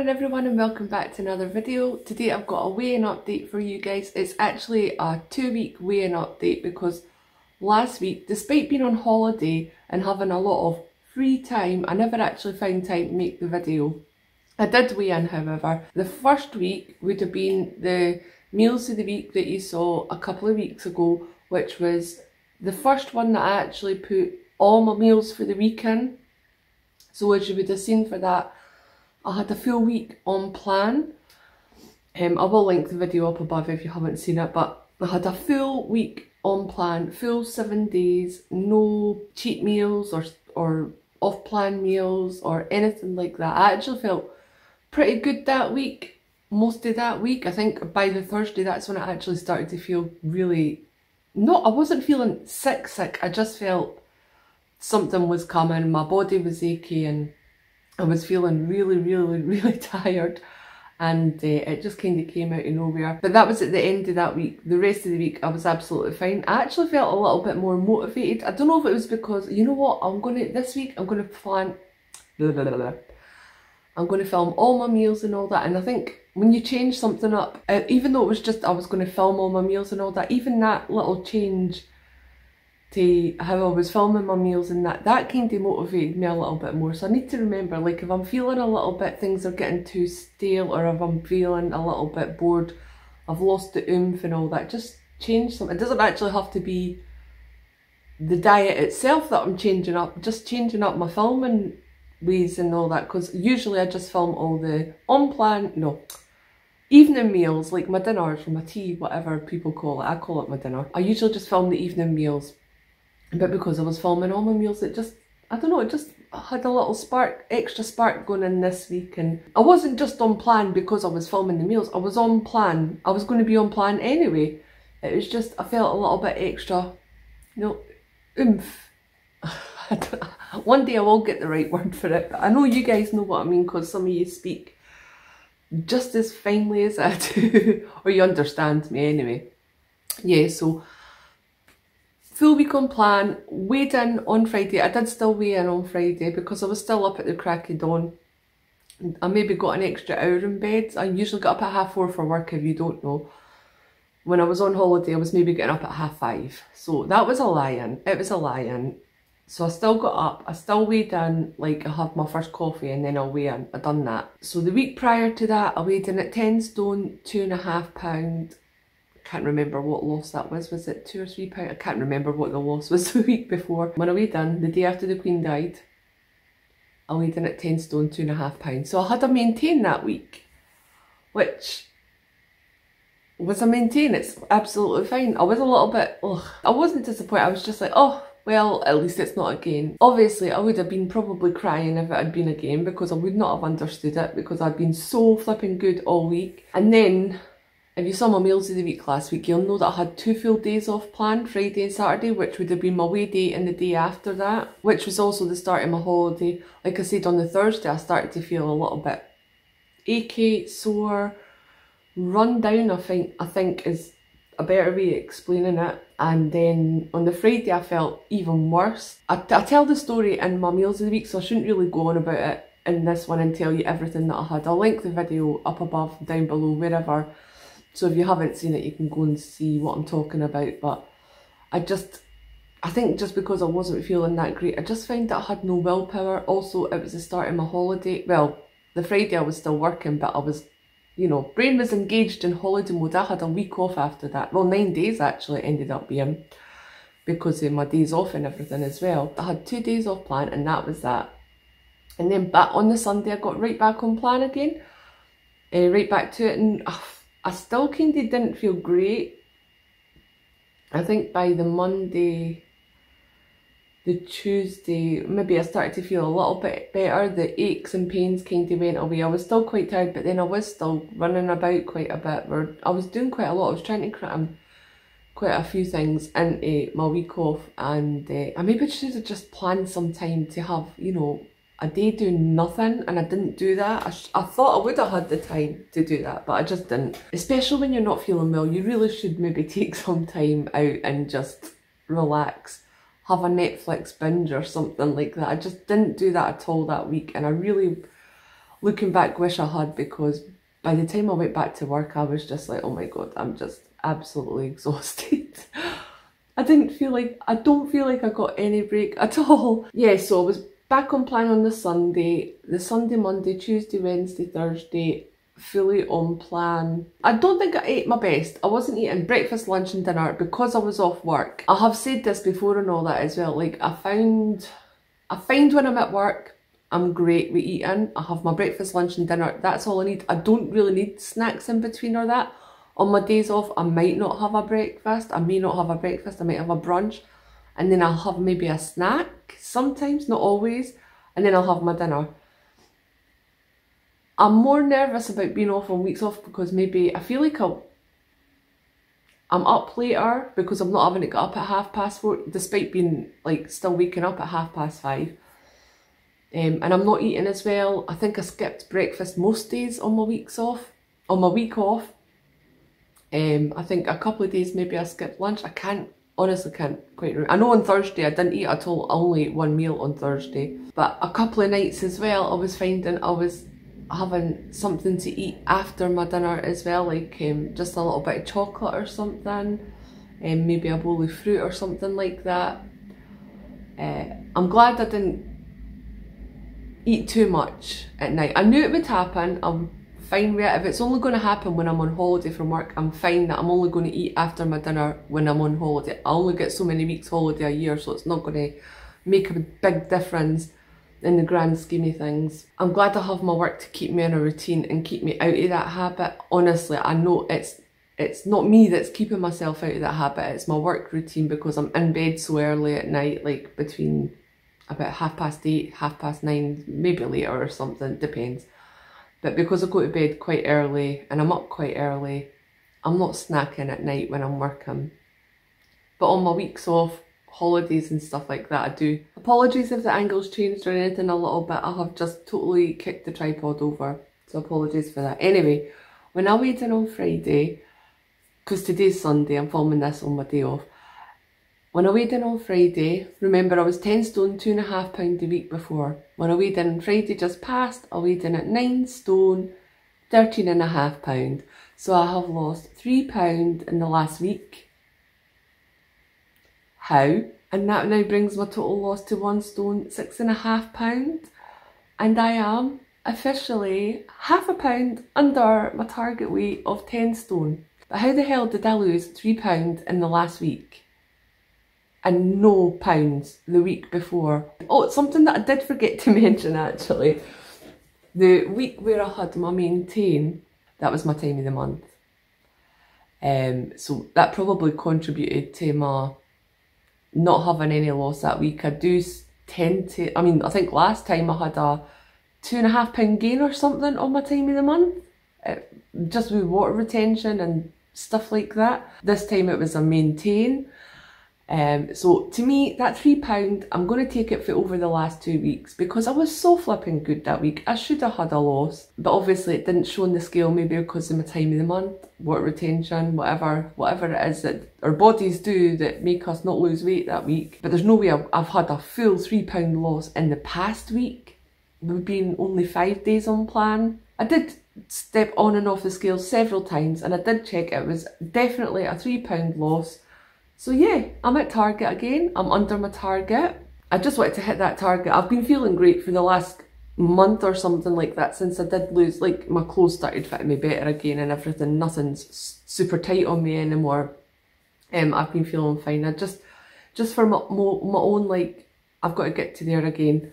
morning everyone and welcome back to another video. Today I've got a weigh-in update for you guys. It's actually a 2-week weigh-in update because last week, despite being on holiday and having a lot of free time, I never actually found time to make the video. I did weigh in, however. The first week would have been the meals of the week that you saw a couple of weeks ago, which was the first one that I actually put all my meals for the week in. So as you would have seen for that, I had a full week on plan. I will link the video up above if you haven't seen it, but I had a full week on plan, full 7 days, no cheat meals or off-plan meals or anything like that. I actually felt pretty good that week, most of that week. I think by the Thursday, that's when I actually started to feel really, I wasn't feeling sick, I just felt something was coming, my body was achy and I was feeling really tired, and it just kind of came out of nowhere. But that was at the end of that week. The rest of the week I was absolutely fine. I actually felt a little bit more motivated. I don't know if it was because, you know what, this week I'm going to plan, I'm going to film all my meals and all that, and I think when you change something up, even though it was just I was going to film all my meals and all that, even that little change to how I was filming my meals and that kind of motivated me a little bit more. So I need to remember, like, if I'm feeling a little bit, things are getting too stale, or if I'm feeling a little bit bored, I've lost the oomph and all that, just change something. It doesn't actually have to be the diet itself that I'm changing up, just changing up my filming ways and all that, because usually I just film all the evening meals, like my dinners or my tea, whatever people call it. I call it my dinner. I usually just film the evening meals. But because I was filming all my meals, it just, I don't know, it just had a little extra spark going in this week. And I wasn't just on plan because I was filming the meals, I was on plan. I was going to be on plan anyway. It was just, I felt a little bit extra, oomph. One day I will get the right word for it, but I know you guys know what I mean, because some of you speak just as finely as I do, or you understand me anyway. Yeah, so full week on plan, weighed in on Friday. I did still weigh in on Friday because I was still up at the crack of dawn. I maybe got an extra hour in bed. I usually got up at 4:30 for work, if you don't know. When I was on holiday, I was maybe getting up at 5:30. So that was a lie-in. It was a lie-in. So I still got up, I still weighed in, like I had my first coffee and then I'll weigh in. I done that. So the week prior to that, I weighed in at 10 stone, 2.5 pounds. Can't remember what loss that was it 2 or 3 pounds? I can't remember what the loss was the week before. When I weighed in, the day after the Queen died, I weighed in at 10 stone, 2.5 pounds. So I had to maintain that week, which was a maintain. It's absolutely fine. I was a little bit, I wasn't disappointed. I was just like, oh, well, at least it's not a gain. Obviously, I would have been probably crying if it had been a gain, because I would not have understood it, because I'd been so flipping good all week. And then, if you saw my meals of the week last week, you'll know that I had 2 full days off planned, Friday and Saturday, which would have been my weigh day and the day after that, which was also the start of my holiday. Like I said, on the Thursday, I started to feel a little bit achy, sore, run down, I think is a better way of explaining it. And then on the Friday, I felt even worse. I tell the story in my meals of the week, so I shouldn't really go on about it in this one and tell you everything that I had. I'll link the video up above, down below, wherever. So if you haven't seen it, you can go and see what I'm talking about. But I think just because I wasn't feeling that great, I just found that I had no willpower. Also, it was the start of my holiday. Well, the Friday I was still working, but I was, brain was engaged in holiday mode. I had a week off after that. Well, 9 days actually ended up being, because of my days off and everything as well. I had 2 days off plan and that was that. And then back on the Sunday, I got right back on plan again. Right back to it, and I still kind of didn't feel great. I think by the Monday, the Tuesday, maybe I started to feel a little bit better. The aches and pains kind of went away. I was still quite tired, but then I was still running about quite a bit. I was doing quite a lot. I was trying to cram quite a few things into my week off, and I maybe should have just planned some time to have, a day doing nothing, and I didn't do that. I thought I would have had the time to do that, but I just didn't. Especially when you're not feeling well, you really should maybe take some time out and just relax. Have a Netflix binge or something like that. I just didn't do that at all that week, and I really looking back, wish I had, because by the time I went back to work, I was just like, oh my God, I'm just absolutely exhausted. I don't feel like I got any break at all. Yeah, so I was back on plan on the Sunday, Monday, Tuesday, Wednesday, Thursday, fully on plan. I don't think I ate my best. I wasn't eating breakfast, lunch and dinner because I was off work. I have said this before and all that as well. Like, I find when I'm at work, I'm great with eating. I have my breakfast, lunch and dinner. That's all I need. I don't really need snacks in between or that. On my days off, I might not have a breakfast. I may not have a breakfast. I might have a brunch. And then I'll have maybe a snack. Sometimes, not always. And then I'll have my dinner. I'm more nervous about being off on weeks off because maybe I feel like I'm up later because I'm not having to get up at 4:30, despite being like still waking up at 5:30. And I'm not eating as well. I think I skipped breakfast most days on my weeks off. On my week off. I think a couple of days maybe I skipped lunch. Honestly can't quite remember. I know on Thursday I didn't eat at all. I only ate one meal on Thursday. But a couple of nights as well, I was finding I was having something to eat after my dinner as well, like just a little bit of chocolate or something, and maybe a bowl of fruit or something like that. I'm glad I didn't eat too much at night. I knew it would happen. I'm fine with it. If it's only going to happen when I'm on holiday from work, I'm fine that I'm only going to eat after my dinner when I'm on holiday. I only get so many weeks holiday a year, so it's not going to make a big difference in the grand scheme of things. I'm glad I have my work to keep me in a routine and keep me out of that habit. Honestly, I know it's not me that's keeping myself out of that habit, it's my work routine, because I'm in bed so early at night, like between about 8:30, 9:30, maybe later or something, depends. But because I go to bed quite early and I'm up quite early, I'm not snacking at night when I'm working. But on my weeks off, holidays and stuff like that, I do. Apologies if the angle's changed or anything a little bit. I have just totally kicked the tripod over, so apologies for that. Anyway, when I weighed in on Friday, because today's Sunday, I'm filming this on my day off. When I weighed in on Friday, remember I was 10 stone, 2.5 pounds a week before. When I weighed in on Friday just passed, I weighed in at 9 stone, 13.5 pounds. So I have lost £3 in the last week. How? And that now brings my total loss to 1 stone, 6.5 pounds. And I am officially £0.5 pound under my target weight of 10 stone. But how the hell did I lose £3 in the last week? And no pounds the week before. Oh, it's something that I did forget to mention actually. The week where I had my maintain, that was my time of the month. So that probably contributed to my not having any loss that week. I do tend to, I think last time I had a £2.5 pound gain or something on my time of the month. Just with water retention and stuff like that. This time it was a maintain. So to me, that £3, I'm going to take it for over the last 2 weeks because I was so flipping good that week. I should have had a loss, but obviously it didn't show on the scale, maybe because of my time of the month, water retention, whatever it is that our bodies do that make us not lose weight that week. But there's no way I've had a full £3 loss in the past week. We've been only 5 days on plan. I did step on and off the scale several times and I did check it was definitely a £3 loss. So yeah, I'm at target again. I'm under my target. I just wanted to hit that target. I've been feeling great for the last month or something like that since I did lose, like my clothes started fitting me better again and everything. Nothing's super tight on me anymore. I've been feeling fine. I just for my own, like, I've got to get to there again.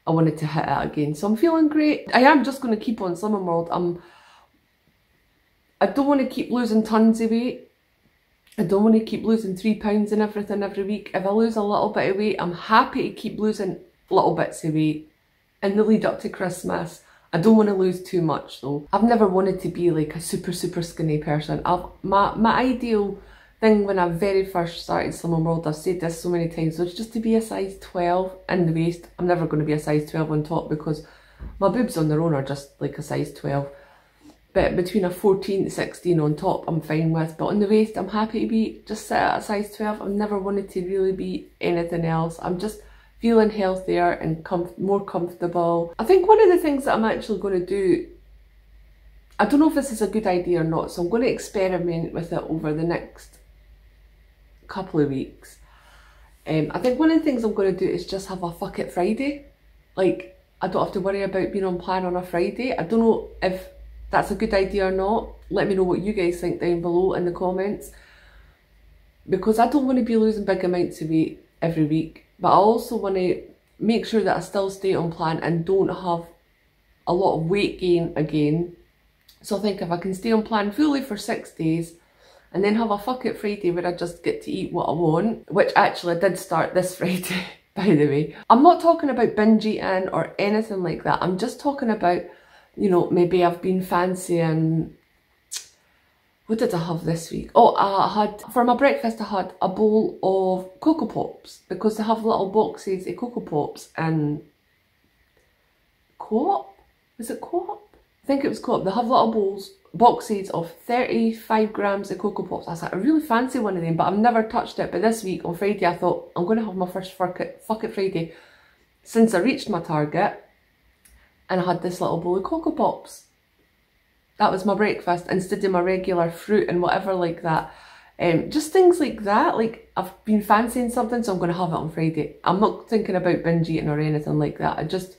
I wanted to hit it again. So I'm feeling great. I am just going to keep on Slimming World. I don't want to keep losing tons of weight. I don't want to keep losing £3 and everything every week. If I lose a little bit of weight, I'm happy to keep losing little bits of weight in the lead up to Christmas. I don't want to lose too much though. I've never wanted to be like a super skinny person. My ideal thing when I very first started Slimming World, I've said this so many times, was just to be a size 12 in the waist. I'm never going to be a size 12 on top because my boobs on their own are just like a size 12. But between a 14 to 16 on top, I'm fine with. But on the waist, I'm happy to be just sit at a size 12. I've never wanted to really be anything else. I feeling healthier and more comfortable. I think one of the things that I'm actually going to do, I don't know if this is a good idea or not, so I'm going to experiment with it over the next couple of weeks. I think one of the things I'm going to do is just have a fuck it Friday. Like, I don't have to worry about being on plan on a Friday. I don't know if that's a good idea or not. Let me know what you guys think down below in the comments. Because I don't want to be losing big amounts of weight every week. But I also want to make sure that I still stay on plan and don't have a lot of weight gain again. So I think if I can stay on plan fully for 6 days, and then have a fuck it Friday where I just get to eat what I want, which actually I did start this Friday, by the way. I'm not talking about binge eating or anything like that. I'm just talking about, you know, maybe I've been fancying, what did I have this week? Oh, I had, for my breakfast I had a bowl of Cocoa Pops, because they have little boxes of Cocoa Pops in Co-op? Was it Co-op? I think it was Co-op. They have little boxes of 35 grams of Cocoa Pops. I was like, I really fancy one of them, but I've never touched it. But this week on Friday, I thought I'm going to have my first fuck it Friday since I reached my target. And I had this little bowl of Cocoa Pops. That was my breakfast instead of my regular fruit and whatever like that. Just things like that. Like, I've been fancying something, so I'm going to have it on Friday. I'm not thinking about binge eating or anything like that. I just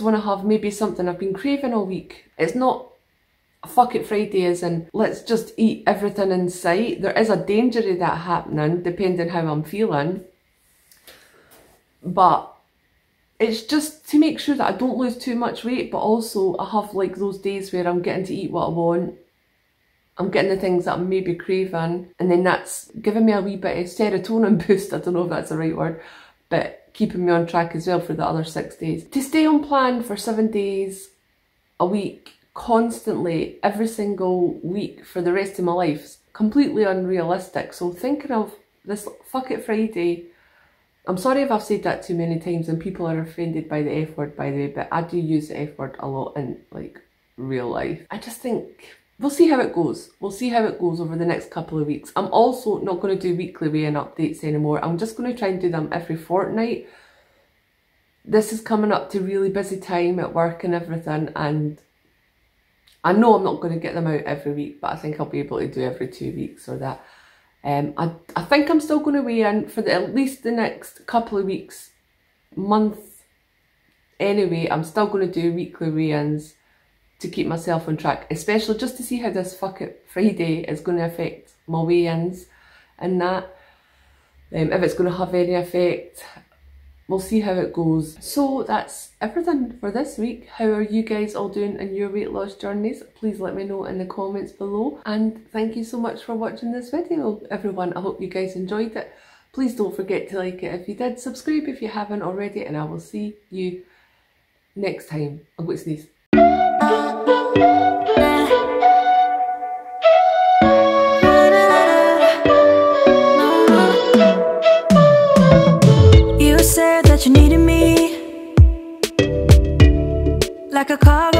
want to have maybe something I've been craving all week. It's not a fuck it Friday as in let's just eat everything in sight. There is a danger of that happening depending how I'm feeling. But it's just to make sure that I don't lose too much weight, but also I have like those days where I'm getting to eat what I want. I'm getting the things that I'm maybe craving, and then that's giving me a wee bit of serotonin boost. I don't know if that's the right word, but keeping me on track as well for the other 6 days. To stay on plan for 7 days a week, constantly, every single week for the rest of my life is completely unrealistic. So thinking of this fuck it Friday, I'm sorry if I've said that too many times and people are offended by the F word, by the way, but I do use the F word a lot in like real life. I just think we'll see how it goes. We'll see how it goes over the next couple of weeks. I'm also not going to do weekly weigh-in updates anymore. I'm just going to try and do them every fortnight. This is coming up to really busy time at work and everything, and I know I'm not going to get them out every week, but I think I'll be able to do every 2 weeks or that. I think I'm still going to weigh in for at least the next couple of weeks, month anyway. I'm still going to do weekly weigh-ins to keep myself on track, especially just to see how this fuck it Friday is going to affect my weigh-ins and that. If it's going to have any effect, we'll see how it goes. So that's everything for this week. How are you guys all doing in your weight loss journeys? Please let me know in the comments below. And thank you so much for watching this video, everyone. I hope you guys enjoyed it. Please don't forget to like it if you did. Subscribe if you haven't already, and I will see you next time. I'm going to sneeze. You said that you needed me like a car.